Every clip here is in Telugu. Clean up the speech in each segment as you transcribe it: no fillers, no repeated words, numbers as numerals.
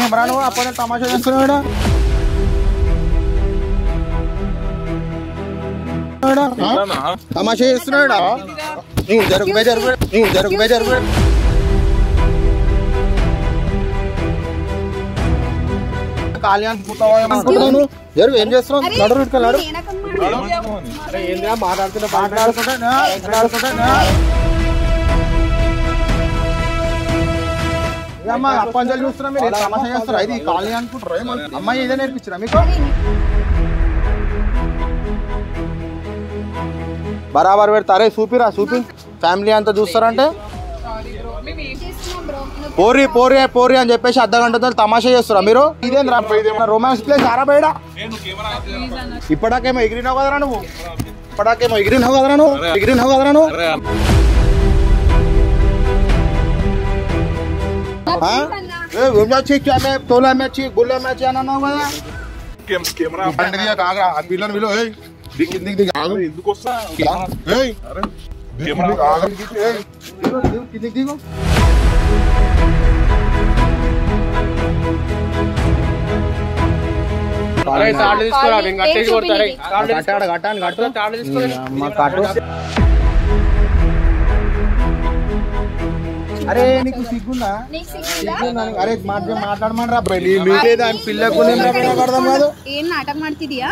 కెమెరా నువ్వు అప్పుడు తమాషా చేస్తున్నాడు తమాషా చేస్తున్నాడు నువ్వు జరుగు కాళ్యాన్ని పుట్టావు జరుగు ఏం చేస్తున్నావు నడు రుట్టుకెళ్ళాడు మాట్లాడుకుంటా అమ్మ అప్పంజలు చూస్తున్నా మీరు తమాషా చేస్తారా ఇది కాలనీ అనుకుంటారు అమ్మాయి ఇదే నేర్పించరా మీకు బరాబర్ పెడతారే చూపిరా చూపి ఫ్యామిలీ అంతా చూస్తారంటే పోరి అని చెప్పేసి అర్ధగంటతో తమాషా చేస్తారా మీరు ఇదేంద్రా రొమాన్స్ ప్లేస్ ఆరా బయట ఇప్పటికేమో ఎగిరినావు కదరా నువ్వు ఎగిరినావు కదరా నువ్వు తోలా మ్యాచ్ గుళ్ళ మ్యాచ్ అని అన్నావు కదా పిల్లని విలు ఎందుకు వస్తా దిగు అరే నీకు సిగ్గుందా అరే మాట్లాడమంటారా లేదా పిల్లకు అర్థం కాదు ఏం నాటకం ಮಾಡ್ತಿದೀಯಾ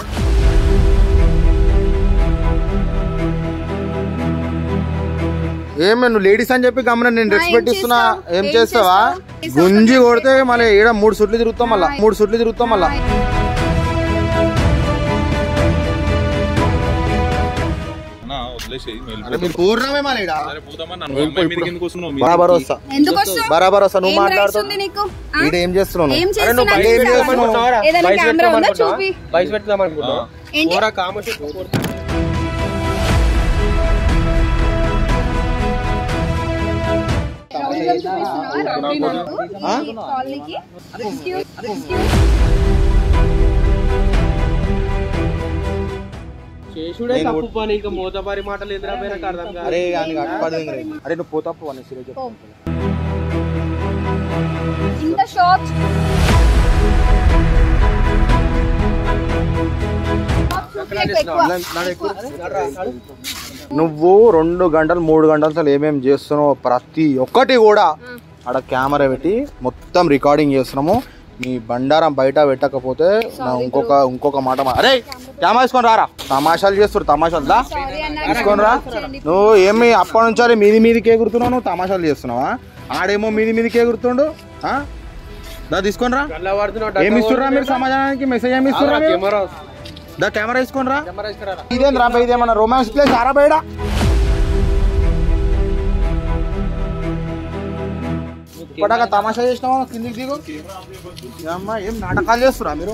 ఏమే నువ్వు లేడీస్ అని చెప్పి గమన నేను రెస్పెక్ట్ ఇస్తున్నా ఏం చేస్తావా గుంజి కొడితే మళ్ళీ ఈడ 3 సుట్లు తిరుగుతాం మళ్ళా బరాబర్ వస్తా నువ్వు మాట్లాడుతున్నావు ఏం చేస్తున్నావు మోతబారి మాటలు ఎదురైపోయినా అరే నువ్వు పోతాపు అని నువ్వు 2 గంటలు 3 గంటలు అసలు ఏమేమి చేస్తున్నావు ప్రతి ఒక్కటి కూడా ఆడ కెమెరా పెట్టి మొత్తం రికార్డింగ్ చేస్తున్నాము నీ బండారం బయట పెట్టకపోతే ఇంకొక మాట అరే కెమెరా తీసుకొని రారా తమాషాలు చేస్తారు తమాషాలు తీసుకొని రా నువ్వు ఏమి అప్పటి నుంచి మీదికి ఎగురుతున్నావు నువ్వు తమాషాలు చేస్తున్నావా ఆడేమో మీదికి ఎగురుతుండు దా తీసుకొని రా ఏమి ఇస్తుర్రా మీరు సమాజానికి మెసేజ్ ఏమి ఇస్తుర్రా దా కెమెరా తీసుకొని రా ఇదేంద్రా ఇదేమన్నా రొమాన్స్ ప్లేస్ ఆరా బయట ఇప్పటిదాకా తమాషా చేసినావా కిందికి దిగు అమ్మా ఏం నాటకాలు చేస్తురా మీరు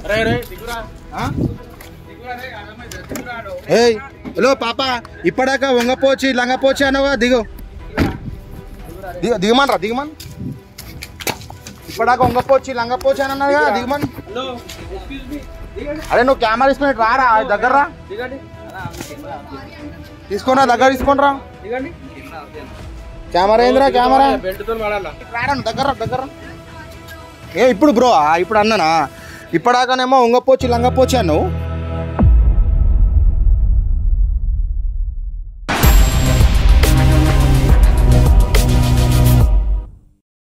హలో పాప ఇప్పటిదాకా వంగపోచి లంగపోచి అన్నవా దిగమనరా ఇప్పటిదాకా వంగపోచి లంగపోచి అని అన్నదా దిగమన్ అరే నువ్వు కెమెరా తీసుకుని రారా దగ్గర రా తీసుకోనరా దగ్గర తీసుకోనరా కెమెరా ఏందిరా కెమెరా దగ్గర ఇప్పుడు బ్రో ఇప్పుడు అన్నానా ఇప్పటిదాకానేమో వంగపోచి లంగపోచి అన్నావు